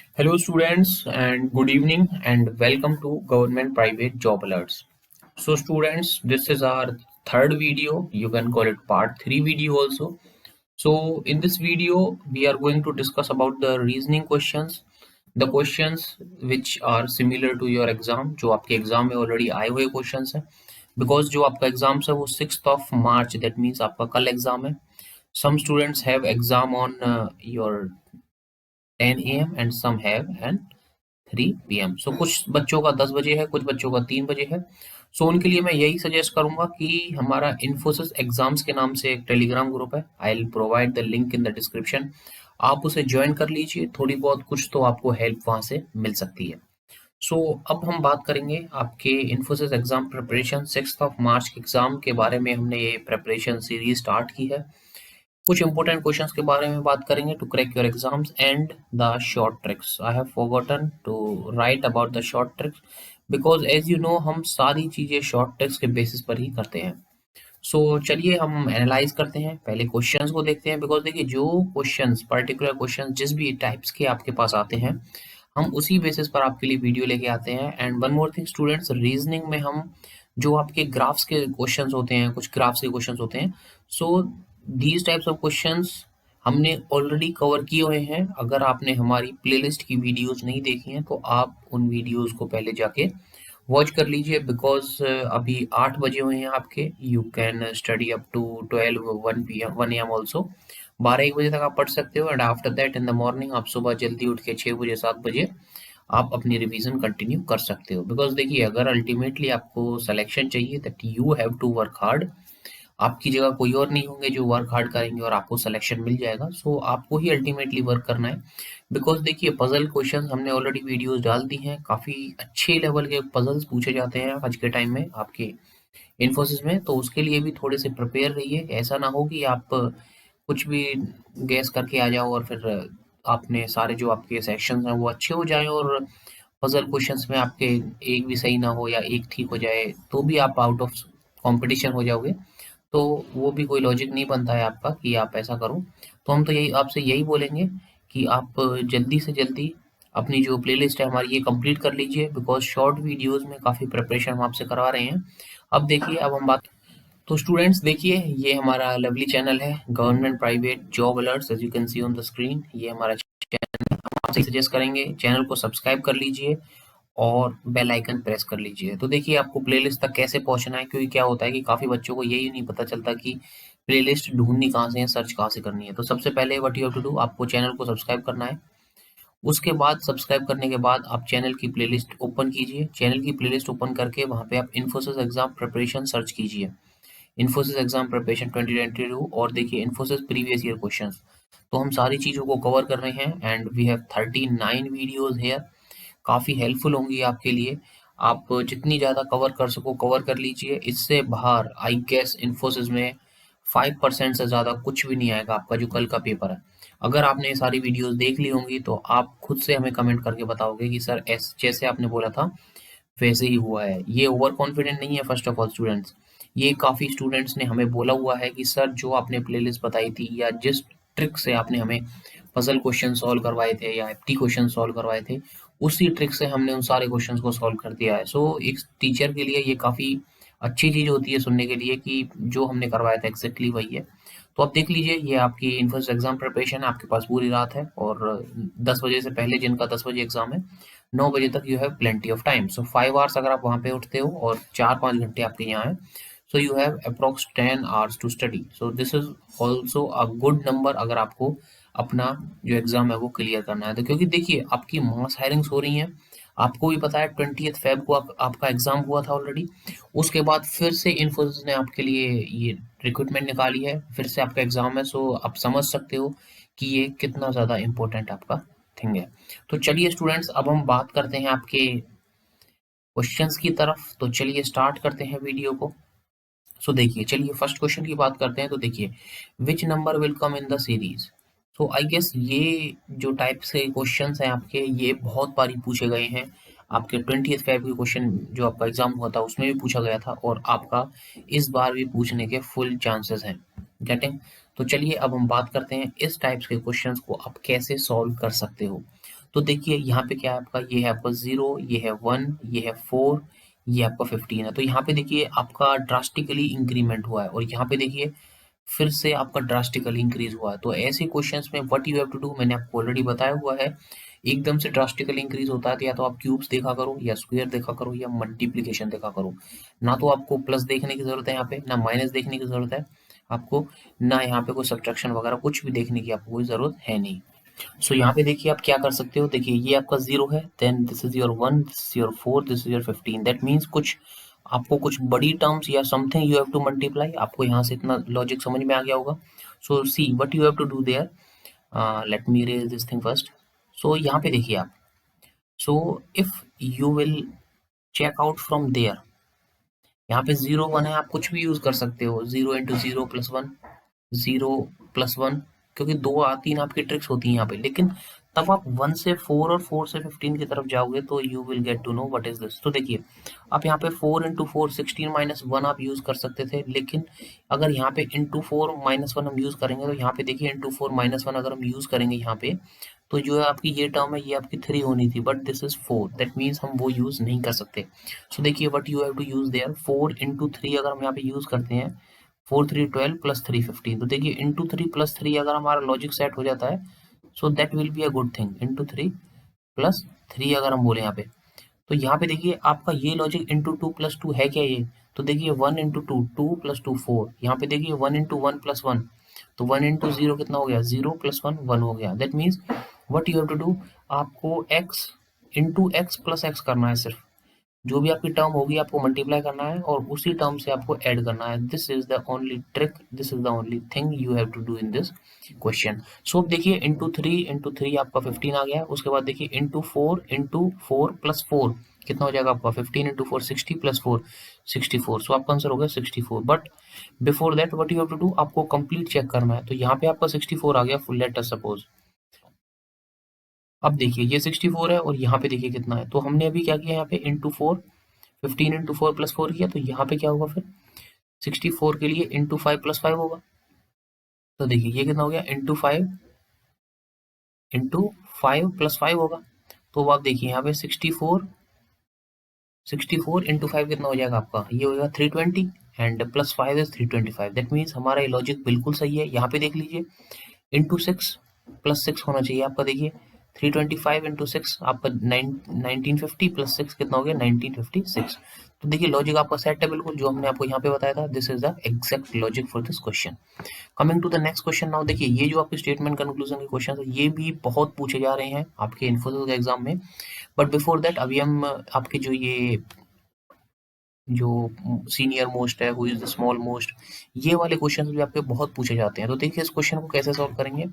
Hello students and good evening and welcome to Government Private Job Alerts. So students, this is our third video. You can call it part 3 video also. So in this video, we are going to discuss about the reasoning questions, the questions which are similar to your exam, जो आपके exam में already आए हुए questions हैं, because जो आपका exam है वो 6th of March, that means आपका कल एग्जाम है. Some students have exam on your 10 a.m. and some have and 3 p.m. सो कुछ बच्चों का 10 बजे है, कुछ बच्चों का 3 बजे है. सो उनके लिए मैं यही सजेस्ट करूंगा कि हमारा इन्फोसिस एग्जाम्स के नाम से एक टेलीग्राम ग्रुप है. I will provide the link in the description. आप उसे ज्वाइन कर लीजिए, थोड़ी बहुत कुछ तो आपको हेल्प वहां से मिल सकती है. सो अब हम बात करेंगे आपके Infosys exam preparation 6th of March के एग्जाम के बारे में. हमने ये प्रिपरेशन सीरीज स्टार्ट की है. कुछ इंपॉर्टेंट क्वेश्चंस के बारे में बात करेंगे to crack your exams and the short tricks. I have forgotten to write about the short tricks because as you know हम सारी चीजें शॉर्ट ट्रिक्स के बेसिस पर ही करते हैं. सो चलिए हम एनालाइज करते हैं, पहले क्वेश्चंस को देखते हैं. बिकॉज देखिए, जो क्वेश्चंस पर्टिकुलर क्वेश्चंस जिस भी टाइप्स के आपके पास आते हैं, हम उसी बेसिस पर आपके लिए वीडियो लेके आते हैं. And one more thing students, reasoning में हम जो आपके ग्राफ्स के क्वेश्चंस होते हैं, कुछ ग्राफ्स के क्वेश्चंस होते हैं, so these types of questions हमने ऑलरेडी कवर किए हुए हैं. अगर आपने हमारी प्लेलिस्ट की वीडियोस नहीं देखी हैं तो आप उन वीडियोस को पहले जाके वॉच कर लीजिए. बिकॉज अभी 8 बजे हुए हैं आपके. You can study up to 12 1 p.m. 1 a.m. Also. 12-1 बजे तक आप पढ़ सकते हो. And after that in the morning आप सुबह जल्दी उठ के 6 बजे 7 बजे आप अपनी रिवीजन कंटिन्यू कर सकते हो. बिकॉज देखिए, अगर अल्टीमेटली आपको सिलेक्शन चाहिए that you have to work hard. आपकी जगह कोई और नहीं होंगे जो वर्क हार्ड करेंगे और आपको सिलेक्शन मिल जाएगा. सो आपको ही अल्टीमेटली वर्क करना है. बिकॉज देखिए, पजल क्वेश्चंस हमने ऑलरेडी वीडियोस डाल दी हैं. काफी अच्छे लेवल के पजल्स पूछे जाते हैं आज के टाइम में आपके इन्फोसिस में. तो उसके लिए भी थोड़े से प्रिपेयर रहिए. ऐसा ना हो कि आप कुछ भी गैस करके आ जाओ और फिर आपने सारे जो आपके सेक्शंस हैं वो अच्छे हो जाएं और पजल क्वेश्चंस में आपके एक भी सही ना हो या एक ठीक हो जाए तो भी आप आउट ऑफ कंपटीशन हो जाओगे. तो वो भी कोई लॉजिक नहीं बनता है आपका कि आप ऐसा करो. तो हम तो यही आपसे यही बोलेंगे कि आप जल्दी से जल्दी अपनी जो प्लेलिस्ट है हमारी ये कंप्लीट कर लीजिए. बिकॉज शॉर्ट वीडियोस में काफ़ी प्रिपरेशन हम आपसे करवा रहे हैं. अब देखिए, अब हम बात. तो स्टूडेंट्स देखिए, ये हमारा लवली चैनल है government private job alerts. As you can see on the screen, ये हमारा चैनल. हम आपसे सजेस्ट करेंगे चैनल को सब्सक्राइब कर लीजिए और बेल आइकन प्रेस कर लीजिए. तो देखिए, आपको प्लेलिस्ट तक कैसे पहुंचना है, क्योंकि क्या होता है कि काफी बच्चों को यही नहीं पता चलता कि प्लेलिस्ट ढूंढनी कहाँ से है, सर्च कहाँ से करनी है. तो सबसे पहले what you have to do, आपको चैनल को सब्सक्राइब करना है. उसके बाद सब्सक्राइब करने के बाद आप चैनल की प्लेलिस्ट ओपन कीजिए. चैनल की प्लेलिस्ट ओपन करके वहां पे आप इन्फोसिस एग्जाम प्रिपरेशन सर्च कीजिए. इन्फोसिस एग्जाम प्रिपरेशन 2022 और देखिए इन्फोसिस प्रीवियस ईयर क्वेश्चंस. तो हम सारी चीजों को कवर कर रहे हैं and we have 39 videos here. काफ़ी हेल्पफुल होंगी आपके लिए. आप जितनी ज़्यादा कवर कर सको कवर कर लीजिए. इससे बाहर आई गेस इन्फोसिस में 5% से ज़्यादा कुछ भी नहीं आएगा आपका जो कल का पेपर है. अगर आपने ये सारी वीडियोस देख ली होंगी तो आप खुद से हमें कमेंट करके बताओगे कि सर ऐसे जैसे आपने बोला था वैसे ही हुआ है. ये ओवर कॉन्फिडेंट नहीं है फर्स्ट ऑफ ऑल स्टूडेंट्स. ये काफ़ी स्टूडेंट्स ने हमें बोला हुआ है कि सर जो आपने प्लेलिस्ट बताई थी या जिस ट्रिक से आपने हमें पजल क्वेश्चन सॉल्व करवाए थे या एप्टी क्वेश्चन सॉल्व करवाए थे, उसी ट्रिक से हमने उन सारे क्वेश्चंस को सॉल्व कर दिया है. सो एक टीचर के लिए ये काफ़ी अच्छी चीज़ होती है सुनने के लिए कि जो हमने करवाया था एग्जैक्टली वही है. तो आप देख लीजिए, ये आपकी इन्फोसिस एग्जाम प्रिपरेशन है. आपके पास पूरी रात है और 10 बजे से पहले, जिनका 10 बजे एग्जाम है, 9 बजे तक you have plenty of time. So 5 hours अगर आप वहाँ पे उठते हो और 4-5 घंटे आपके यहाँ है, so you have approx 10 hours to study. So this is also a good number अगर आपको अपना जो एग्जाम है वो क्लियर करना है. तो क्योंकि देखिए, आपकी मास हायरिंग्स हो रही हैं. आपको भी पता है 20th Feb को आपका एग्जाम हुआ था ऑलरेडी. उसके बाद फिर से इन्फोसिस ने आपके लिए ये रिक्रूटमेंट निकाली है, फिर से आपका एग्जाम है. सो आप समझ सकते हो कि ये कितना ज्यादा इम्पोर्टेंट आपका थिंग है. तो चलिए स्टूडेंट्स, अब हम बात करते हैं आपके क्वेश्चंस की तरफ. तो चलिए स्टार्ट करते हैं वीडियो को. सो देखिए, चलिए फर्स्ट क्वेश्चन की बात करते हैं. तो देखिए, which number will come in the series. So I guess ये जो टाइप्स के क्वेश्चंस हैं आपके, ये बहुत बारी पूछे गए हैं. आपके 20th Feb के क्वेश्चन जो आपका एग्जाम हुआ था उसमें भी पूछा गया था और आपका इस बार भी पूछने के फुल चांसेस हैं. गेटिंग. तो चलिए अब हम बात करते हैं इस टाइप्स के क्वेश्चंस को आप कैसे सॉल्व कर सकते हो. तो देखिए यहाँ पे क्या है आपका, ये है आपका 0, ये है 1, ये है 4, ये आपका 15 है। तो यहाँ पे देखिए आपका ड्रास्टिकली इंक्रीमेंट हुआ है और यहाँ पे देखिए फिर से आपका ड्रास्टिकली इंक्रीज हुआ है। तो ऐसे क्वेश्चंस में what you have to do, मैंने आपको ऑलरेडी बताया हुआ है। एकदम से ड्रास्टिकली इंक्रीज होता है तो या तो आप क्यूब्स देखा करो, या स्क्वायर देखा करो, या मल्टीप्लीकेशन देखा करो। ना तो आपको प्लस देखने की जरूरत है यहाँ पे, ना माइनस देखने की जरूरत है आपको, ना यहाँ पे कोई सब्ट्रैक्शन वगैरह कुछ भी देखने की आपको कोई जरूरत है नहीं। सो यहाँ पे देखिए आप क्या कर सकते हो, देखिए ये आपका 0 है, then this is your 1, this is your 4, this is your 15। That means कुछ आपको कुछ बड़ी टर्म्स या something you have to multiply. आपको यहाँ से इतना लॉजिक समझ में आ गया होगा। So see what you have to do there, let me raise this thing first. So यहाँ पे देखिए आप, so if you will check out from there, यहाँ पे 0 1 है, आप कुछ भी यूज कर सकते हो, 0 इंटू 0 प्लस 1, 0 प्लस 1, क्योंकि 2 3 आपकी ट्रिक्स होती हैं यहाँ पे। लेकिन तब आप 1 से 4 और 4 से 15 की तरफ जाओगे तो you will get to know what is this. तो देखिए आप यहाँ पे 4 इंटू 4 16 माइनस 1 आप यूज कर सकते थे, लेकिन अगर यहाँ पे इंटू 4 माइनस 1 हम यूज करेंगे तो यहाँ पे देखिए इंटू 4 माइनस 1 अगर हम यूज करेंगे यहाँ पे, तो जो है आपकी ये टर्म है ये आपकी 3 होनी थी, but this is 4। That means हम वो यूज नहीं कर सकते। सो देखिए what you have to use there, 4 into 3 अगर हम यहाँ पे यूज करते हैं, 4 3 12 प्लस 3 15। तो देखिए इंटू 3 प्लस 3 अगर हमारा लॉजिक सेट हो जाता है, so that will be a good thing. Into 3 plus 3 अगर हम बोले यहाँ पे, तो यहाँ पे देखिए आपका ये लॉजिक इंटू 2 प्लस 2 है क्या ये, तो देखिए 1 इंटू 2 2 प्लस 2 4, यहाँ पे देखिए 1 इंटू 1 प्लस 1, तो 1 इंटू 0 कितना हो गया, 0 प्लस 1 1 हो गया। That means what you have to do, आपको x into x plus x करना है। सिर्फ जो भी आपकी टर्म होगी आपको मल्टीप्लाई करना है और उसी टर्म से आपको ऐड करना है। This is the only trick, this is the only thing you have to do in this question. So अब देखिए इंटू थ्री आपका 15 आ गया। उसके बाद देखिए इंटू फोर प्लस 4 कितना हो जाएगा आपका, 15 इंटू 4 60 प्लस 4 64। सो आपका आंसर हो गया 64। But before that what you have to do, आपको कंप्लीट चेक करना है। तो यहाँ पे आपका 64 आ गया, फुल लेट अस सपोज। अब देखिए ये 64 है और यहाँ पे देखिए कितना है, तो हमने अभी क्या किया यहाँ पे इंटू 4, 15 इंटू 4 प्लस 4 किया, तो यहाँ पे क्या होगा फिर 64 के लिए इंटू 5 प्लस 5 होगा। तो देखिए ये कितना हो गया, इंटू 5 प्लस 5 होगा। तो अब आप देखिए यहाँ पे 64 इंटू 5 कितना हो जाएगा आपका, ये होगा 320 and plus 5 is 325। That means हमारा ये लॉजिक बिल्कुल सही है। यहाँ पे देख लीजिए इंटू 6 प्लस 6 होना चाहिए आपका, देखिए 325 इंटू 6 आपका 1950 प्लस 6 कितना हो गया 1956। तो देखिए लॉजिक आपका सेट है बिल्कुल, जो हमने आपको यहाँ पे बताया था। This is the exact logic for this question. Coming to the next question now, देखिए ये जो आपके स्टेटमेंट कंक्लूजन के क्वेश्चन है ये भी बहुत पूछे जा रहे हैं आपके इन्फोसिस के एग्जाम में। बट बिफोर दैट अभी हम आपके जो सीनियर मोस्ट है, who is the small most, ये वाले क्वेश्चन भी आपके बहुत पूछे जाते हैं। तो देखिए इस क्वेश्चन को कैसे सॉल्व करेंगे।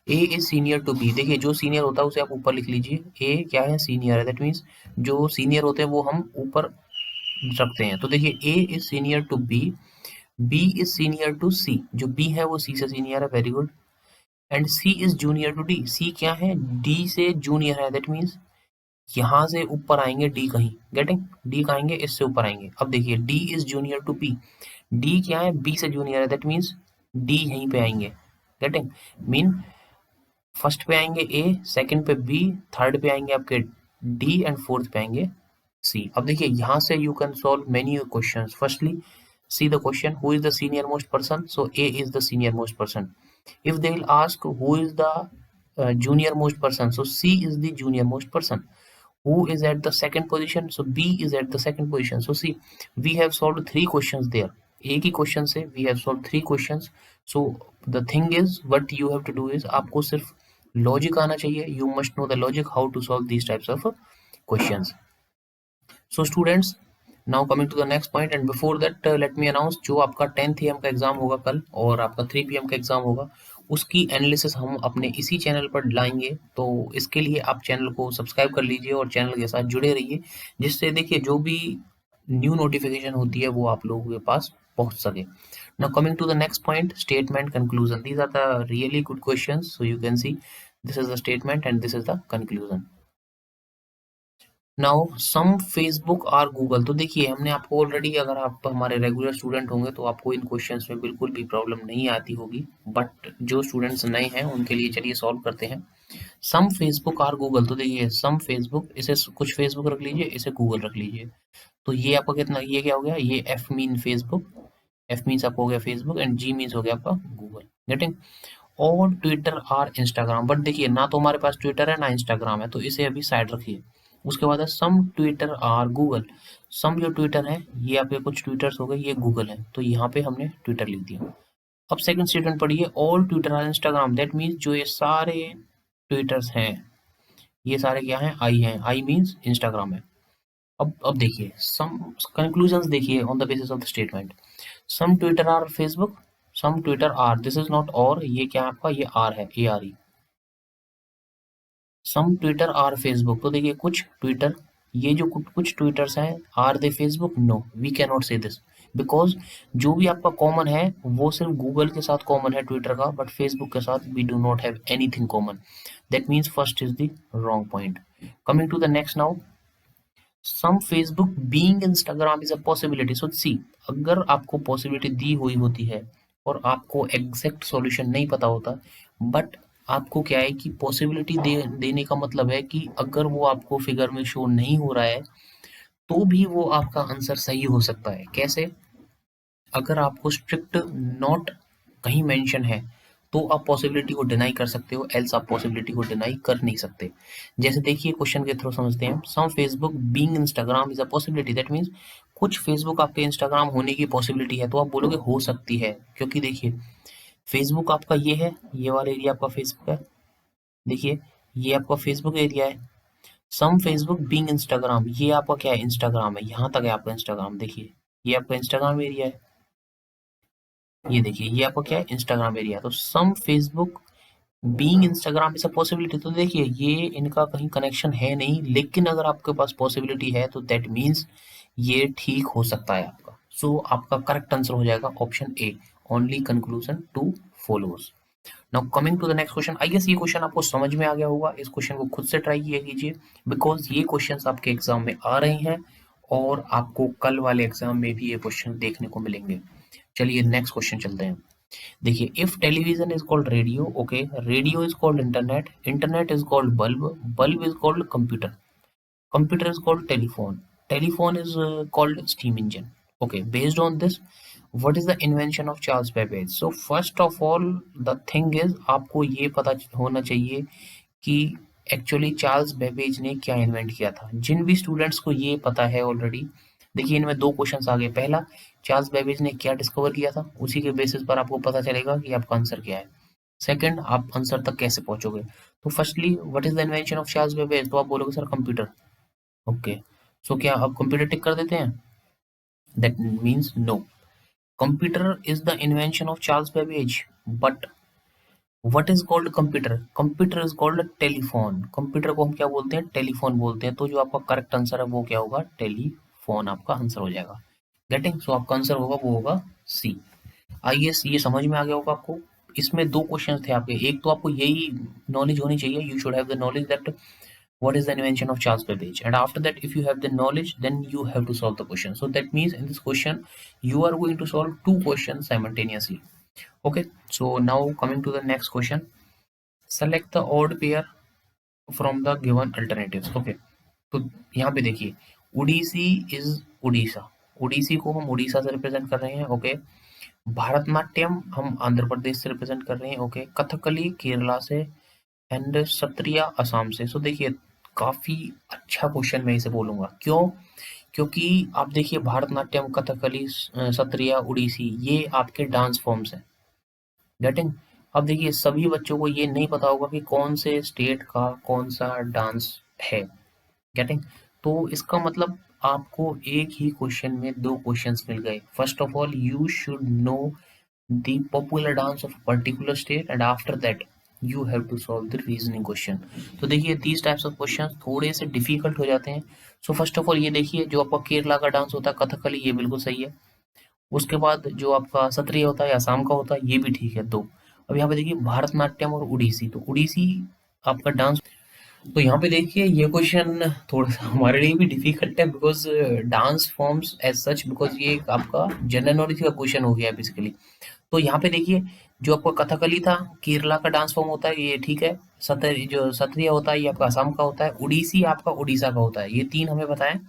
ए इज सीनियर टू बी, देखिए जो सीनियर होता है उसे आप ऊपर लिख लीजिए। ए क्या है, सीनियर है। दैट मीन्स जो सीनियर होते हैं वो हम ऊपर रखते हैं। तो देखिए A is senior to B, B is senior to C, जो बी है वो सी से सीनियर है, very good. And C is junior to D, C क्या है, डी से जूनियर है। दैट मीन्स यहाँ से ऊपर आएंगे डी कहीं, गेटिंग, डी का आएंगे इससे ऊपर आएंगे। अब देखिए D is junior to B, D क्या है, बी से जूनियर है। दैट मीन्स डी यहीं पे आएंगे, गेटिंग, मीन फर्स्ट पे आएंगे ए, सेकंड पे बी, थर्ड पे आएंगे आपके डी एंड फोर्थ पे आएंगे सी। अब देखिए यहाँ से you can solve many questions. Firstly see the question, who is the senior most person, so A is the senior most person. If they will ask who is the junior most person, so C is the junior most person. Who is at the second position, so B is at the second position. So see, we have solved 3 questions there. एक ही question से we have solved 3 questions. So the thing is what you have to do is आपको सिर्फ logic आना चाहिए। You must know the logic how to solve these types of questions. So students, now coming to the next point, and before that let me announce, जो आपका 10th AM का exam होगा कल और आपका 3 PM का एग्जाम होगा, उसकी एनालिसिस हम अपने इसी चैनल पर लाएंगे। तो इसके लिए आप चैनल को सब्सक्राइब कर लीजिए और चैनल के साथ जुड़े रहिए, जिससे देखिए जो भी न्यू नोटिफिकेशन होती है वो आप लोगों के पास पहुंच सके। Now coming to the next point, statement conclusion. These are the really good questions. So you can see this is the statement and this is the conclusion. Now some Facebook और Google, तो देखिए हमने आपको already, अगर आप हमारे regular student होंगे तो आपको इन क्वेश्चंस में बिल्कुल भी प्रॉब्लम नहीं आती होगी, बट जो स्टूडेंट्स नए हैं उनके लिए चलिए सॉल्व करते हैं। सम फेसबुक और गूगल, तो देखिए सम फेसबुक, इसे कुछ फेसबुक रख लीजिए, इसे गूगल रख लीजिए, तो ये आपका कितना, ये क्या हो गया, ये F mean Facebook, F means आपको हो गया फेसबुक एंड जी मीन्स हो गया आपका गूगल। गेटिंग? और ट्विटर और इंस्टाग्राम, बट देखिए ना तो हमारे पास ट्विटर है ना इंस्टाग्राम है, तो इसे अभी साइड रखिए। उसके बाद है सम ट्विटर और गूगल, सम जो ट्विटर है ये आपके कुछ ट्विटर्स हो गए, ये गूगल है, तो यहाँ पे हमने ट्विटर लिख दिया। अब सेकंड स्टेटमेंट पढ़िए, ऑल ट्विटर और इंस्टाग्राम, दैट मीन्स जो ये सारे ट्विटर्स हैं, ये सारे क्या हैं, आई हैं, आई मीन्स इंस्टाग्राम है। अब देखिए सम कंक्लूजंस देखिए on the basis of the statement, some Twitter are Facebook, some Twitter are, this is not or, ये क्या है आपका, ये आर है, A R E. Some Twitter are Facebook, तो देखिए कुछ ट्विटर, ये जो कुछ ट्विटर्स हैं, are they Facebook, no we can not say this, because जो भी आपका कॉमन है वो सिर्फ गूगल के साथ कॉमन है ट्विटर का, बट फेसबुक के साथ we do not have anything common, that means first is the wrong point. Coming to the next now, some Facebook being Instagram is a possibility, so see, अगर आपको possibility दी हुई होती है और आपको एग्जैक्ट सॉल्यूशन नहीं पता होता, बट आपको क्या है कि पॉसिबिलिटी देने का मतलब है कि अगर वो आपको फिगर में शो नहीं हो रहा है तो भी वो आपका आंसर सही हो सकता है। कैसे? अगर आपको स्ट्रिक्ट नॉट कहीं मेंशन है तो आप पॉसिबिलिटी को डिनाई कर सकते हो, एल्स आप पॉसिबिलिटी को डिनाई कर नहीं सकते। जैसे देखिए क्वेश्चन के थ्रू समझते हैं, some Facebook being Instagram is a possibility, that means कुछ फेसबुक आपके इंस्टाग्राम होने की पॉसिबिलिटी है, तो आप बोलोगे हो सकती है, क्योंकि देखिए फेसबुक आपका ये है, ये वाला एरिया आपका फेसबुक है, देखिए ये आपका फेसबुक एरिया है। सम फेसबुक बीइंग इंस्टाग्राम, ये आपका क्या है, इंस्टाग्राम है, यहाँ तक है आपका इंस्टाग्राम, देखिए ये आपका इंस्टाग्राम एरिया है, ये देखिए ये आपका क्या है, इंस्टाग्राम एरिया। तो some Facebook being Instagram is a possibility, तो देखिए ये इनका कहीं कनेक्शन है नहीं, लेकिन अगर आपके पास पॉसिबिलिटी है तो दैट मीन्स ये ठीक हो सकता है आपका। सो आपका करेक्ट आंसर हो जाएगा option A, only conclusion two follows. Now coming to the next question, I guess ये क्वेश्चन आपको समझ में आ गया होगा, इस क्वेश्चन को खुद से ट्राई किया कीजिए, बिकॉज ये क्वेश्चंस आपके एग्जाम में आ रहे हैं और आपको कल वाले एग्जाम में भी ये क्वेश्चन देखने को मिलेंगे। चलिए नेक्स्ट क्वेश्चन चलते हैं। देखिए, if television is called radio, okay, radio is called internet, internet is called bulb, bulb is called computer, computer is called telephone, telephone is called steam engine, okay, based on this what is the invention of Charles Babbage? So first of all the thing is आपको ये पता होना चाहिए कि actually Charles Babbage ने क्या invent किया था। जिन भी स्टूडेंट्स को ये पता है ऑलरेडी, देखिए इनमें दो क्वेश्चंस आ गए, पहला चार्ल्स बेबेज ने क्या डिस्कवर किया था, उसी के बेसिस पर आपको पता चलेगा कि आपका आंसर क्या है। सेकंड, आप आंसर तक कैसे पहुंचोगे। तो firstly what is the invention of Charles Babbage, तो आप बोलोगे सर कंप्यूटर, ओके, सो क्या आप कंप्यूटर टिक कर देते हैं, that means no, computer is the invention of Charles Babbage, but what is called computer, computer is called telephone, computer को हम क्या बोलते हैं, टेलीफोन बोलते हैं, तो जो आपका करेक्ट आंसर है वो क्या होगा, टेलीफोन आपका आंसर हो जाएगा। गेटिंग? सो आपका आंसर होगा वो होगा सी। आई गेस ये समझ में आ गया होगा आपको। इसमें दो क्वेश्चन थे आपके, एक तो आपको यही नॉलेज होनी चाहिए, you should have the knowledge that what is the invention of Charles Babbage, and after that if you have the knowledge then you have to solve the question. So that means in this question you are going to solve two questions simultaneously, okay? So now coming to the next question, select the odd pair from the given alternatives, okay? तो यहाँ पे देखिए, Odissi is Orissa, Odissi को हम उड़ीसा से represent कर रहे हैं, ओके, भारतनाट्यम हम आंध्र प्रदेश से रिप्रेजेंट कर रहे हैं, ओके, कथकली केरला से एंड सत्रिया असम से। सो देखिए काफी अच्छा क्वेश्चन मैं इसे बोलूंगा, क्यों? क्योंकि आप देखिए भारतनाट्यम, कथकली, सत्रिया, उड़ीसी, ये आपके डांस फॉर्म्स हैं, गेटिंग? अब देखिए सभी बच्चों को ये नहीं पता होगा कि कौन से स्टेट का कौन सा डांस है, गेटिंग? तो इसका मतलब आपको एक ही क्वेश्चन में दो क्वेश्चंस मिल गए। First of all you should know the popular dance of a particular state and after that you have to solve the reasoning question। तो देखिए these types of questions थोड़े से डिफिकल्ट हो जाते हैं। सो फर्स्ट ऑफ ऑल ये देखिए, जो आपका केरला का डांस होता है कथकली, ये बिल्कुल सही है। उसके बाद जो आपका सत्रिय होता है या असम का होता है, ये भी ठीक है, दो। अब यहाँ पे देखिए भारतनाट्यम और उड़ीसी, तो उड़ीसी आपका डांस, तो यहाँ पे देखिए ये क्वेश्चन थोड़ा सा हमारे लिए भी डिफिकल्ट है, because dance forms as such, because ये एक आपका जनरल नॉलेज का क्वेश्चन हो गया बेसिकली। तो यहाँ पे देखिए, जो आपका कथकली था, केरला का डांस फॉर्म होता है, ये ठीक है। जो सत्रिया होता है ये आपका असम का होता है। उड़ीसी आपका उड़ीसा का होता है। ये तीन हमें पता है।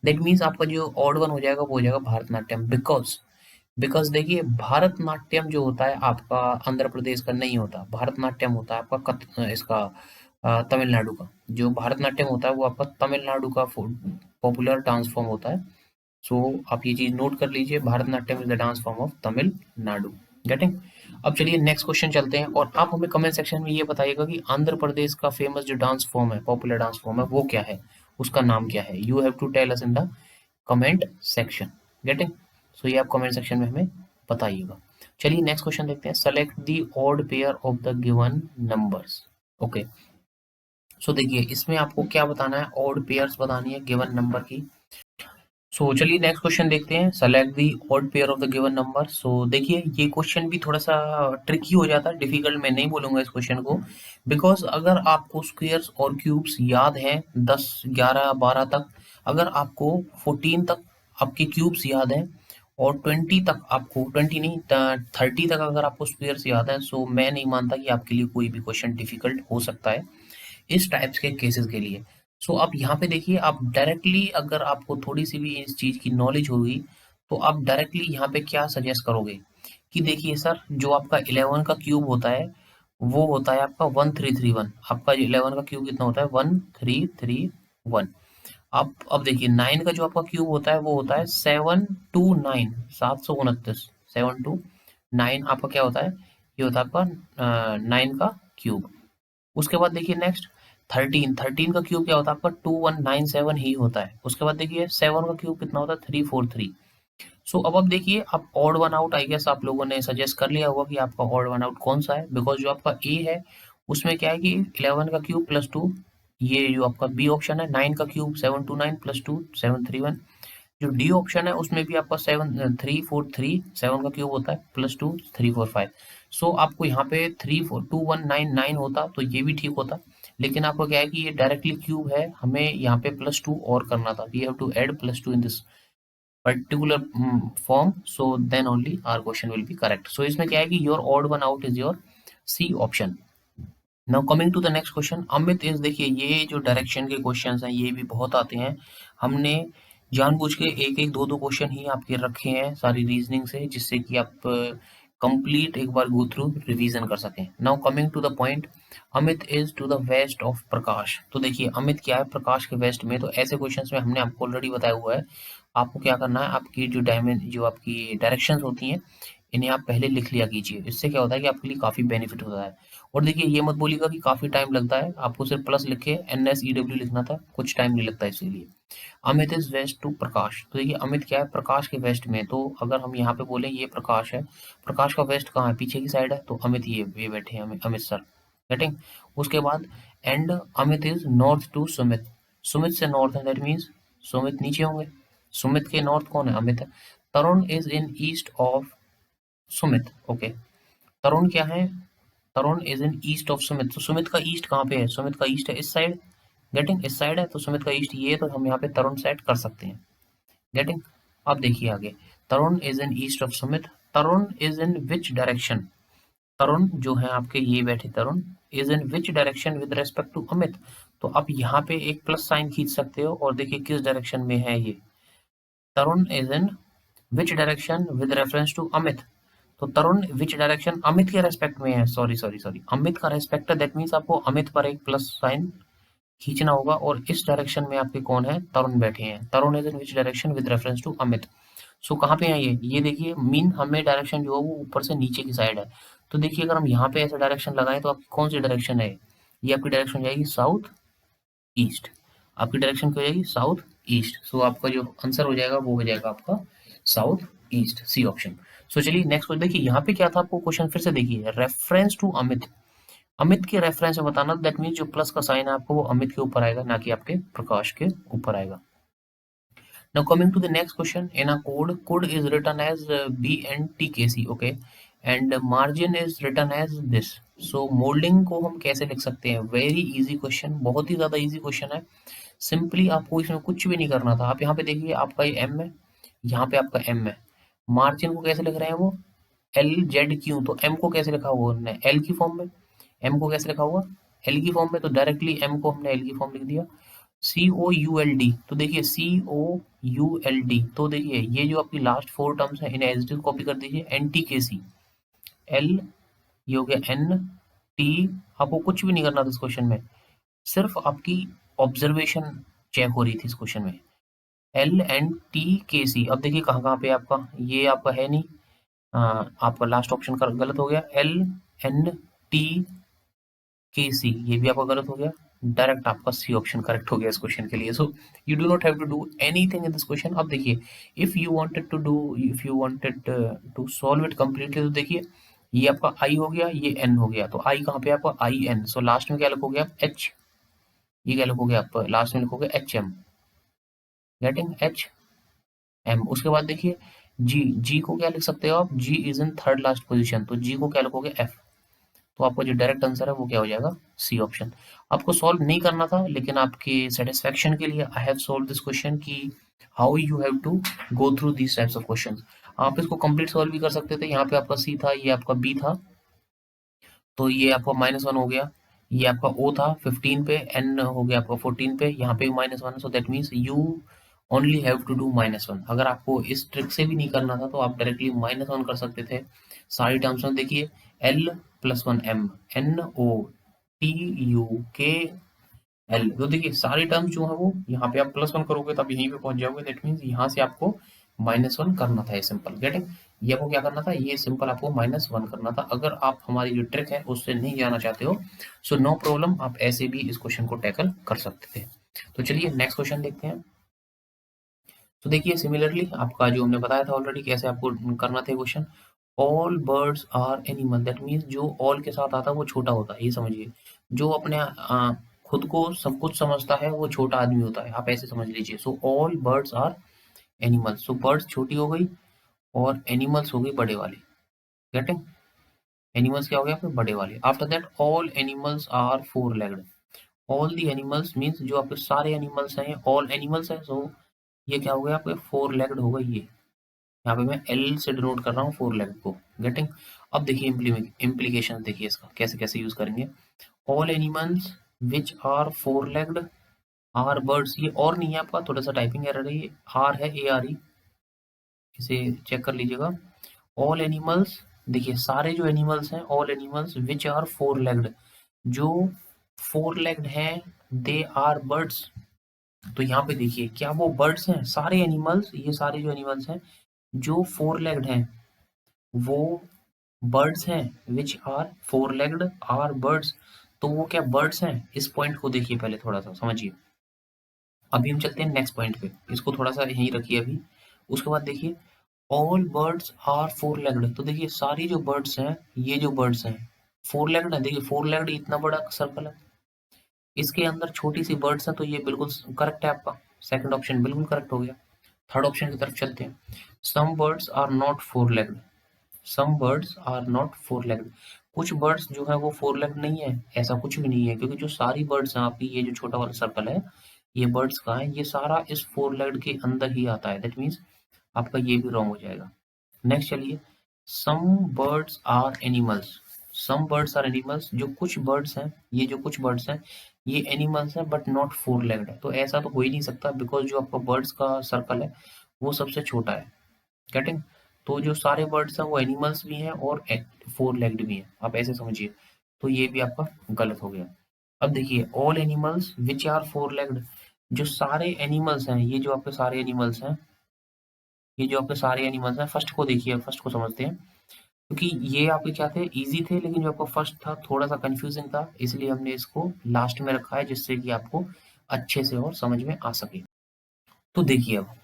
दैट मीन्स आपका जो ऑड वन हो जाएगा वो हो जाएगा भरतनाट्यम, बिकॉज देखिए भारतनाट्यम जो होता है आपका आंध्र प्रदेश का नहीं होता। भारतनाट्यम होता है आपका इसका तमिलनाडु का। जो भारतनाट्यम होता है वो आपका तमिलनाडु का पॉपुलर डांस फॉर्म होता है। सो आप ये चीज नोट कर लीजिए, Bharatanatyam is the dance form of Tamil Nadu. Getting? अब चलिए नेक्स्ट क्वेश्चन चलते हैं, और आप हमें कमेंट सेक्शन में ये बताइएगा कि आंध्र प्रदेश का फेमस जो डांस फॉर्म है, पॉपुलर डांस फॉर्म है, वो क्या है, उसका नाम क्या है। You have to tell us in the comment section. Getting? So ये आप कमेंट सेक्शन में हमें बताइएगा। चलिए नेक्स्ट क्वेश्चन देखते हैं। Select the odd pair of the given numbers. Okay, so देखिए इसमें आपको क्या बताना है, ऑड पेयर्स बतानी है गिवन नंबर की। सो चलिए नेक्स्ट क्वेश्चन देखते हैं। Select the odd pair of the given number. So देखिए ये क्वेश्चन भी थोड़ा सा ट्रिकी हो जाता है, डिफिकल्ट मैं नहीं बोलूंगा इस क्वेश्चन को, बिकॉज अगर आपको स्क्वायर्स और क्यूब्स याद हैं 10 11 12 तक, अगर आपको 14 तक आपके क्यूब्स याद हैं, और 20 तक आपको 20 नहीं 30 तक अगर आपको स्क्वायर्स याद है, सो मैं नहीं मानता कि आपके लिए कोई भी क्वेश्चन डिफिकल्ट हो सकता है इस टाइप्स के केसेस के लिए। सो आप यहाँ पे देखिए, आप डायरेक्टली अगर आपको थोड़ी सी भी इस चीज की नॉलेज होगी, तो आप डायरेक्टली यहाँ पे क्या सजेस्ट करोगे कि देखिए सर, जो आपका 11 का क्यूब होता है वो होता है आपका 1331। आपका 11 का क्यूब कितना होता है? 1331। आप अब देखिए 9 का जो आपका क्यूब होता है वो होता है 729, 729, 729 आपका क्या होता है? ये होता है आपका 9 का क्यूब। उसके बाद देखिए नेक्स्ट 13 का क्यूब क्या होता है आपका? 2197 ही होता है। उसके बाद देखिए 7 का क्यूब कितना होता है? 343। सो अब देखिए, आप odd one out I guess आप लोगों ने सजेस्ट कर लिया होगा कि आपका ऑड वन आउट कौन सा है, बिकॉज जो आपका ए है उसमें क्या है कि 11 का क्यूब प्लस 2, ये जो आपका बी ऑप्शन है 9 का क्यूब 729 प्लस 2 731। जो डी ऑप्शन है उसमें भी आपका 7343 7 का क्यूब होता है प्लस 2 345। सो आपको यहाँ पे 342 199 होता तो ये भी ठीक होता, लेकिन आपको क्या है कि ये डायरेक्टली क्यूब है, हमें यहाँ पे प्लस 2 और करना था। We have to add plus 2 in this particular form, so then only our question will be correct. So इसमें क्या है कि your odd one out is your C option. Now coming to the next question. Amit is, देखिए ये जो direction के questions हैं ये भी बहुत आते हैं। हमने जानबूझ के एक एक दो दो क्वेश्चन ही आपके रखे हैं सारी रीजनिंग से, जिससे कि आप कंप्लीट एक बार गो थ्रू रिवीजन कर सकें। Now coming to the point, Amit is to the west of Prakash. तो देखिए अमित क्या है? प्रकाश के वेस्ट में। तो ऐसे क्वेश्चंस में हमने आपको ऑलरेडी बताया हुआ है, आपको क्या करना है, आपकी जो आपकी डायरेक्शंस होती हैं इन्हें आप पहले लिख लिया कीजिए। इससे क्या होता है कि आपके लिए काफी बेनिफिट होता है। और देखिए ये मत बोलिएगा कि काफी टाइम लगता है, आपको सिर्फ प्लस लिख के NSEW लिखना था, कुछ टाइम नहीं लगता इसीलिए। अमित इज वेस्ट टू प्रकाश। तो देखिए अमित क्या है? प्रकाश के वेस्ट में। तो अगर हम यहाँ पे बोले ये प्रकाश है, प्रकाश का वेस्ट कहाँ है? पीछे की साइड है। तो अमित ये बैठे हैं, अमित सर। गेटिंग? उसके बाद and Amit is north to Sumit. Sumit से नॉर्थ है, दैट मीन्स सुमित नीचे होंगे। सुमित के नॉर्थ कौन है? अमित है। Tarun is in east of Sumit. Okay, Tarun क्या है? Tarun is in east of Sumit. तो सुमित का ईस्ट कहाँ पे है? सुमित का ईस्ट है इस साइड। गेटिंग? इस साइड है, तो सुमित का ईस्ट ये है, तो हम यहाँ पे तरुण सेट कर सकते हैं। गेटिंग? अब देखिए आगे, Tarun is in east of Sumit. Tarun is in which direction? Tarun जो है आपके ये बैठे, Tarun is in which direction with respect to Amit? तो आप यहाँ पे एक प्लस साइन खींच सकते हो और देखिए किस डायरेक्शन में है ये। Tarun is in which direction with reference to Amit? तो तरुण विच डायरेक्शन अमित के रेस्पेक्ट में है। सॉरी सॉरी सॉरी, अमित का रेस्पेक्ट है, दैट मीन्स आपको अमित पर एक प्लस साइन खींचना होगा, और इस डायरेक्शन में आपके कौन है? तरुण बैठे हैं। Tarun is in which direction with reference to Amit? So कहाँ पे है ये देखिए मीन हमें डायरेक्शन जो है वो ऊपर से नीचे की साइड है। तो देखिए अगर हम यहाँ पे ऐसा डायरेक्शन लगाएं तो आपकी कौन सी डायरेक्शन है? ये आपकी डायरेक्शन जाएगी साउथ ईस्ट। आपकी डायरेक्शन क्या हो जाएगी? South east. सो आपका जो आंसर हो जाएगा वो हो जाएगा आपका साउथ ईस्ट, सी ऑप्शन। सो चलिए नेक्स्ट क्वेश्चन देखिए, यहाँ पे क्या था, आपको क्वेश्चन फिर से देखिए, रेफरेंस टू अमित। अमित के रेफरेंस में बताना, दैट मीन जो प्लस का साइन है आपको वो अमित के ऊपर आएगा, ना कि आपके प्रकाश के ऊपर आएगा। Now coming to the next question, in a code is written as BNTKC, okay, and margin is written as this. So moulding को हम कैसे लिख सकते हैं? वेरी इजी क्वेश्चन, बहुत ही ज्यादा इजी क्वेश्चन है। सिंपली आपको इसमें कुछ भी नहीं करना था। आप यहाँ पे देखिए, आपका ये एम है, यहाँ पे आपका एम है। मार्जिन को कैसे लिख रहे हैं वो? L Z Q. तो एम को कैसे लिखा हुआ हमने? एल की फॉर्म में। एम को कैसे लिखा हुआ? एल की फॉर्म में। तो डायरेक्टली एम को हमने एल की फॉर्म लिख दिया। सी ओ यू एल डी, तो देखिए सी ओ यू एल डी, तो देखिए ये जो आपकी लास्ट फोर टर्म्स है इन्हें एज इट इज कॉपी कर दीजिए। एन टी के सी, एल, ये हो गया एन टी। आपको कुछ भी नहीं करना था इस क्वेश्चन में, सिर्फ आपकी ऑब्जर्वेशन चेक हो रही थी इस क्वेश्चन में। एल एन टी के सी। अब देखिए कहाँ कहाँ पे आपका, ये आपका है नहीं, आपका लास्ट ऑप्शन का गलत हो गया। एल एन टी के सी, ये भी आपका गलत हो गया। डायरेक्ट आपका सी ऑप्शन करेक्ट हो गया इस क्वेश्चन के लिए। So you do not have to do anything in this question. अब देखिए, if you wanted to solve it completely, तो देखिए ये आपका आई हो गया, ये एन हो गया। तो आई कहाँ पे? आपका आई एन। सो लास्ट में क्या लिखोगे आप? एच। ये क्या लिखोगे आप? लास्ट में लिखोगे H M. Getting? H M. उसके बाद देखिए जी, जी को क्या लिख सकते हो आप? G is in third last position, तो जी को क्या लिखोगे? एफ। तो आपका जो डायरेक्ट आंसर है वो क्या हो जाएगा? C option. आपको सॉल्व नहीं करना था, लेकिन आपके सेटिस्फेक्शन के लिए I have solve this question कि how you have to go through these types of questions. आप इसको कंप्लीट सॉल्व भी कर सकते थे। यहाँ पे आपका सी था, ये आपका बी था, तो ये आपका -1 हो गया। ये आपका ओ था 15 पे, एन हो गया आपका 14 पे, यहाँ पे भी -1 है। So that means you only have to do -1। अगर आपको इस ट्रिक से भी नहीं करना था तो आप डायरेक्टली -1 कर सकते थे। सारी टर्म्स में देखिए, L plus one M, N O T U K L. तो देखिए सारी टर्म्स जो है वो यहाँ पे आप +1 करोगे तब यहीं पे पहुंच जाओगे। दैट मीन्स यहाँ से आपको -1 करना था। ये सिंपल गेटिंग, ये आपको क्या करना था? ये सिंपल आपको -1 करना था। अगर आप हमारी जो ट्रिक है उससे नहीं जाना चाहते हो, सो नो प्रॉब्लम, आप ऐसे भी इस क्वेश्चन को टैकल कर सकते थे। तो चलिए नेक्स्ट क्वेश्चन देखते हैं। तो देखिए सिमिलरली आपका जो हमने बताया था ऑलरेडी कैसे आपको करना था question. All birds are animal, that means जो ऑल के साथ आता है वो छोटा होता है, ये समझिए। जो अपने खुद को सब कुछ समझता है वो छोटा आदमी होता है, आप ऐसे समझ लीजिए। So all birds are animals. So birds छोटी हो गई और एनिमल्स हो गई बड़े वाले। गेटिंग? एनिमल्स क्या हो गया आपके? बड़े वाले। After that all animals are four legged. All the animals means जो आपके सारे एनिमल्स हैं, ऑल एनिमल्स है। सो ये क्या हो गया आपके? फोर लेग्ड हो गई ये। यहाँ पे मैं एल से डिनोट कर रहा हूँ फोर लेग को। गेटिंग? अब देखिए इम्प्लीकेशन देखिए इसका कैसे कैसे यूज करेंगे। All animals which are four legged are birds. ये और नहीं है आपका, थोड़ा सा टाइपिंग एरर है, ये आर है, ए आर ई, इसे चेक कर लीजिएगा। ऑल एनिमल्स, देखिए सारे जो एनिमल्स हैं, all animals which are four legged, जो फोर लेग्ड हैं, दे आर बर्ड्स। तो यहाँ पे देखिए क्या वो बर्ड्स हैं? सारे एनिमल्स, ये सारे जो एनिमल्स हैं जो फोर लेग्ड हैं वो बर्ड्स हैं। Which are four legged are birds, तो वो क्या बर्ड्स हैं? इस पॉइंट को देखिए पहले थोड़ा सा समझिए। अभी हम चलते हैं नेक्स्ट पॉइंट पे, इसको थोड़ा सा यहीं रखिए अभी। उसके बाद देखिए all birds are four legged, तो देखिए सारी जो बर्ड्स हैं, ये जो बर्ड्स हैं फोर लेग्ड है। देखिए फोर लेग्ड इतना बड़ा सर्कल है, इसके अंदर छोटी सी बर्ड्स है, तो ये बिल्कुल करेक्ट है आपका। सेकंड ऑप्शन बिल्कुल करेक्ट हो गया। थर्ड ऑप्शन की तरफ चलते हैं। Some birds are not four legged, some birds are not four legged, कुछ बर्ड्स जो है वो फोर लेग्ड नहीं है, ऐसा कुछ भी नहीं है। क्योंकि जो सारी बर्ड्स हैं आपकी, ये जो छोटा वाला सर्कल है, ये बर्ड्स का है, ये सारा इस फोर लेग्ड के अंदर ही आता है। दैट मीन्स आपका ये भी रॉन्ग हो जाएगा। नेक्स्ट चलिए, some birds are animals, some birds are animals, जो कुछ बर्ड्स हैं, ये जो कुछ बर्ड्स हैं ये एनिमल्स हैं बट नॉट फोर लेग्ड है। तो ऐसा तो हो ही नहीं सकता, बिकॉज जो आपका बर्ड्स का सर्कल है वो सबसे छोटा है। गेटिंग? तो जो सारे बर्ड्स हैं वो एनिमल्स भी हैं और फोर लेग्ड भी हैं, आप ऐसे समझिए। तो ये भी आपका गलत हो गया। अब देखिए all animals which are four legged, जो सारे एनिमल्स हैं, ये जो आपके सारे एनिमल्स हैं, ये जो आपके सारे एनिमल्स हैं, फर्स्ट को देखिए, फर्स्ट को समझते हैं। क्योंकि ये आपके क्या थे? इजी थे, लेकिन जो आपका फर्स्ट था थोड़ा सा कंफ्यूजिंग था, इसलिए हमने इसको लास्ट में रखा है, जिससे कि आपको अच्छे से और समझ में आ सके। तो देखिए अब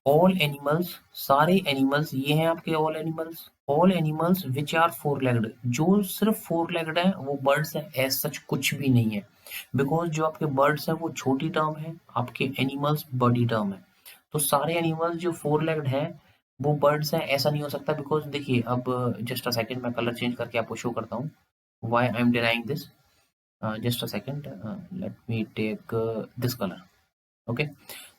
ऑल एनिमल्स, सारे एनिमल्स, ये हैं आपके all animals. All animals which are four legged, जो सिर्फ फोर लेग्ड है वो बर्ड्स है, एज सच कुछ भी नहीं है। बिकॉज जो आपके बर्ड्स है वो छोटी टर्म है, आपके एनिमल्स बड़ी टर्म है। तो सारे एनिमल्स जो फोर लेग्ड है वो बर्ड्स हैं, ऐसा नहीं हो सकता। बिकॉज देखिए अब जस्ट अ सेकेंड, मैं कलर चेंज करके आपको शो करता हूँ। why I'm denying this? Just a second, let me take this color. Okay,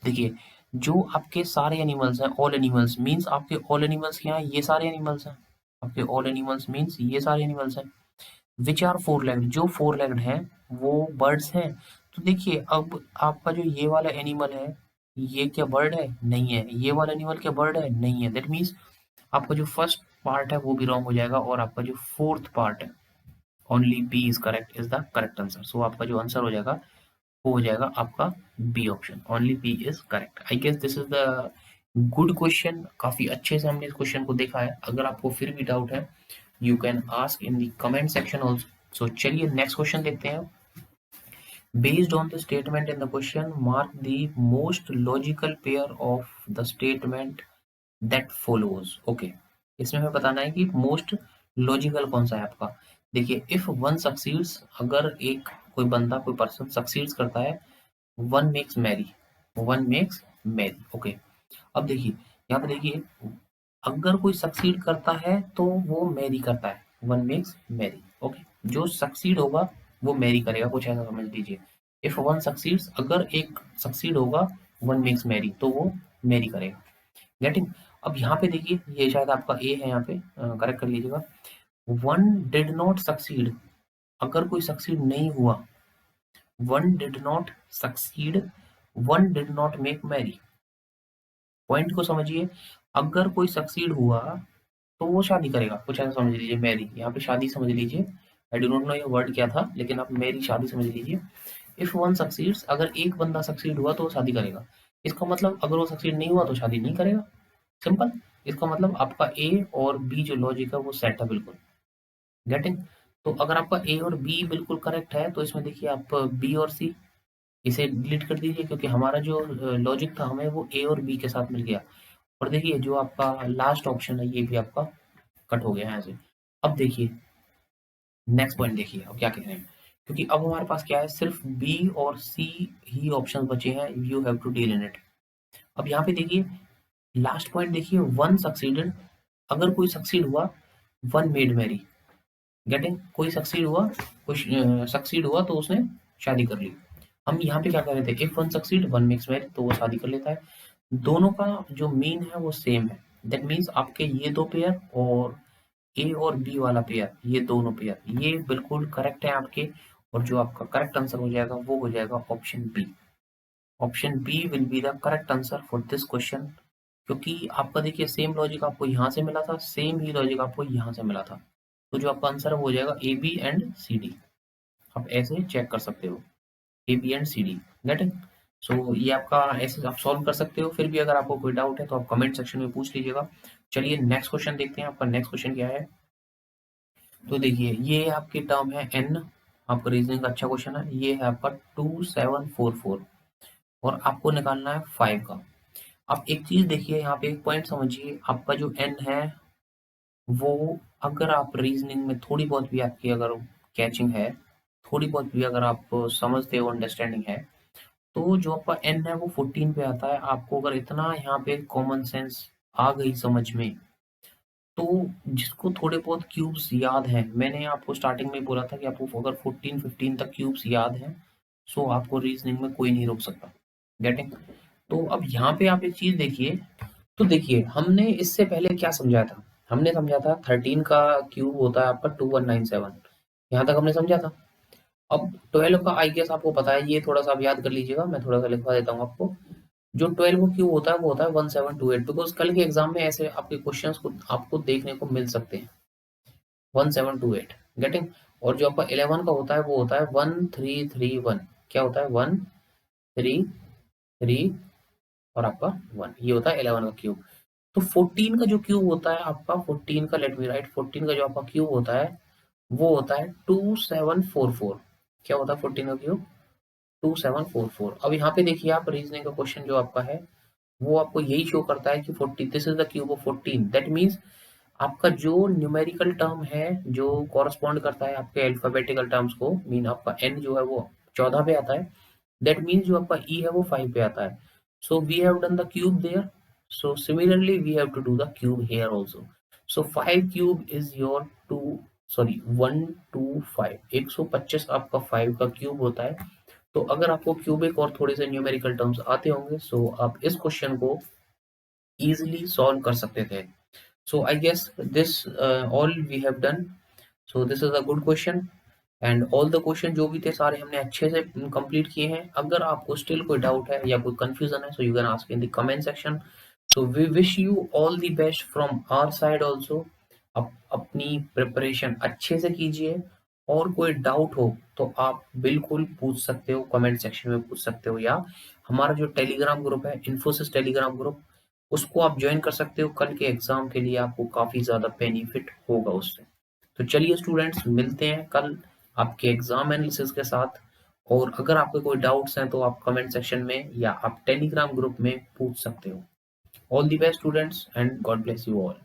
देखिए, जो आपके सारे एनिमल्स हैं, ऑल एनिमल्स मीन्स आपके ऑल एनिमल्स क्या हैं, ये सारे एनिमल्स हैं। आपके ऑल एनिमल्स मीन्स ये सारे एनिमल्स हैं। विच आर फोर लेग्ड, जो फोर लेग्ड हैं वो बर्ड्स हैं। तो देखिए, अब आपका जो ये वाला एनिमल है, ये क्या बर्ड है? नहीं है। ये वाला एनिमल क्या बर्ड है? नहीं है। दैट मीन्स आपका जो फर्स्ट पार्ट है वो भी रॉन्ग हो जाएगा, और आपका जो फोर्थ पार्ट है, only B is correct, is the correct answer. So आपका जो आंसर हो जाएगा वो हो जाएगा आपका B option, only B is correct. I guess this is the good question. काफी अच्छे से हमने इस क्वेश्चन को देखा है। अगर आपको फिर भी डाउट है, you can ask in the comment section also. So चलिए नेक्स्ट क्वेश्चन देखते हैं। Based on the statement in the question, mark the most logical pair of the statement that follows. Okay, इसमें हमें बताना है कि मोस्ट लॉजिकल कौन सा है आपका। देखिए, इफ वन सक्सीड्स, अगर एक कोई बंदा, कोई पर्सन सक्सीड्स करता है, one makes marry, one makes marry. Okay, अब देखिए, यहाँ पे देखिए, अगर कोई सक्सीड करता है तो वो मैरी करता है, वन मेक्स मैरी। ओके, जो सक्सीड होगा वो मैरी करेगा, कुछ ऐसा समझ लीजिए। इफ वन सक्सीड्स, अगर एक सक्सीड होगा, वन मेक्स मैरी, तो वो मैरी करेगा। गेटिंग? अब यहाँ पे देखिए, ये शायद आपका ए है, यहाँ पे करेक्ट कर लीजिएगा। वन डिड नॉट सक्सीड, अगर कोई सक्सीड नहीं हुआ, one did not succeed, one did not make marry. Point को समझिए, अगर कोई सक्सीड हुआ तो वो शादी करेगा, कुछ ऐसा समझ लीजिए। मैरी, यहाँ पे शादी समझ लीजिए। आई डू नॉट नो ये वर्ड क्या था, लेकिन आप मैरी शादी समझ लीजिए। इफ वन सक्सीड्स, अगर एक बंदा सक्सीड हुआ तो वो शादी करेगा। इसका मतलब अगर वो सक्सीड नहीं हुआ तो शादी नहीं करेगा, सिंपल। इसका मतलब आपका ए और बी जो लॉजिक है वो सेट है बिल्कुल। गेटिंग? तो अगर आपका ए और बी बिल्कुल करेक्ट है, तो इसमें देखिए आप बी और सी, इसे डिलीट कर दीजिए, क्योंकि हमारा जो लॉजिक था हमें वो ए और बी के साथ मिल गया। और देखिए, जो आपका लास्ट ऑप्शन है ये भी आपका कट हो गया यहाँ से। अब देखिए नेक्स्ट पॉइंट, देखिए अब क्या कह रहे हैं, क्योंकि अब हमारे पास क्या है, सिर्फ बी और सी ही ऑप्शन बचे हैं। You have to deal in it. अब यहाँ पे देखिए, लास्ट पॉइंट देखिए, वन सक्सीडेड, अगर कोई सक्सीड हुआ, वन मेड मैरी। गेटिंग? कोई सक्सीड हुआ, कोई सक्सीड हुआ तो उसने शादी कर ली। हम यहाँ पे क्या कर रहे थे, if one succeed one makes marry, तो वो शादी कर लेता है। दोनों का जो मीन है वो सेम है। दैट मीन्स आपके ये दो पेयर और ए और बी वाला पेयर, ये दोनों पेयर ये बिल्कुल करेक्ट है आपके। और जो आपका करेक्ट आंसर हो जाएगा वो हो जाएगा option B. Option B will be the correct answer for this question. क्योंकि आपका देखिए, सेम लॉजिक आपको यहाँ से मिला था, सेम ही लॉजिक आपको यहाँ से मिला था। तो जो आपका आंसर है वो हो जाएगा A B and C D. आप ऐसे चेक कर सकते हो, A B and C D. Get it? So ये आपका ऐसे आप सॉल्व कर सकते हो। फिर भी अगर आपको कोई डाउट है तो आप कमेंट सेक्शन में पूछ लीजिएगा। चलिए नेक्स्ट क्वेश्चन देखते हैं। आपका नेक्स्ट क्वेश्चन क्या है? तो देखिए, ये आपकी टर्म है एन। आपका रीजनिंग का अच्छा क्वेश्चन है। ये है आपका 2744, और आपको निकालना है 5 का। आप एक चीज देखिए, यहाँ पे एक पॉइंट समझिए, आपका जो एन है वो, अगर आप रीजनिंग में थोड़ी बहुत भी आपकी अगर कैचिंग है, थोड़ी बहुत भी अगर आप समझते हो, अंडरस्टैंडिंग है, तो जो आपका एन है वो 14 पे आता है। आपको अगर इतना यहाँ पे कॉमन सेंस आ गई समझ में, तो जिसको थोड़े बहुत क्यूब्स याद हैं, मैंने आपको स्टार्टिंग में बोला था कि आपको अगर 14-15 तक क्यूब्स याद हैं, सो आपको रीजनिंग में कोई नहीं रोक सकता। गेटिंग? तो अब यहाँ पे आप एक चीज देखिए, तो देखिए हमने इससे पहले क्या समझा था, हमने समझा था 13 का क्यूब होता है आपका 2197। यहाँ तक हमने समझा था। अब 12 का आई गेस आपको पता है, ये थोड़ा सा आप याद कर लीजिएगा, मैं थोड़ा सा लिखवा देता हूँ आपको। जो 12 को क्यूब होता है वो होता है 1728, बिकॉज कल के एग्जाम में ऐसे आपके क्वेश्चंस को आपको देखने को मिल सकते हैं। 1728। गेटिंग? और जो आपका 11 का होता है वो होता है 1331। क्या होता है? 1 3 3 और आपका 1, ये होता है 11 का क्यूब। तो 14 का जो क्यूब होता है आपका, 14 का, लेट मी राइट, 14 का जो आपका क्यूब होता है वो होता है 2744। क्या होता है 14 का क्यूब? 2744। अब यहाँ पे देखिए, आप रीजनिंग का क्वेश्चन जो आपका है वो आपको यही शो करता है कि 40, this is the cube of 14। That means आपका जो न्यूमेरिकल टर्म है, जो कॉरस्पॉन्ड करता है आपके अल्फाबेटिकल टर्म्स को, मीन आपका एन जो है वो 14 पे आता है। दैट मीन्स जो आपका ई है वो 5 पे आता है। So we have done the cube there, so similarly we have to do the cube here also. So 5 cube is your 2 sorry 125, 125 आपका 5 का क्यूब होता है। तो अगर आपको क्यूबिक और थोड़े से न्यूमेरिकल टर्म्स आते होंगे सो आप इस क्वेश्चन को इजीली सॉल्व कर सकते थे। So I guess this all we have done. So this is a good question and all the question जो भी थे सारे हमने अच्छे से कंप्लीट किए हैं। अगर आपको स्टिल कोई डाउट है या कोई कंफ्यूजन है so you can ask in the comment section. So we wish you all the best from our side also. अपनी प्रिपरेशन अच्छे से कीजिए और कोई डाउट हो तो आप बिल्कुल पूछ सकते हो, कमेंट सेक्शन में पूछ सकते हो, या हमारा जो टेलीग्राम ग्रुप है इन्फोसिस टेलीग्राम ग्रुप उसको आप ज्वाइन कर सकते हो। कल के एग्जाम के लिए आपको काफी ज्यादा बेनिफिट होगा उससे। तो चलिए स्टूडेंट्स मिलते हैं कल आपके एग्जाम एनालिसिस के साथ। और अगर आपके कोई डाउट्स हैं तो आप कमेंट सेक्शन में या आप टेलीग्राम ग्रुप में पूछ सकते हो। All the best students and God bless you all.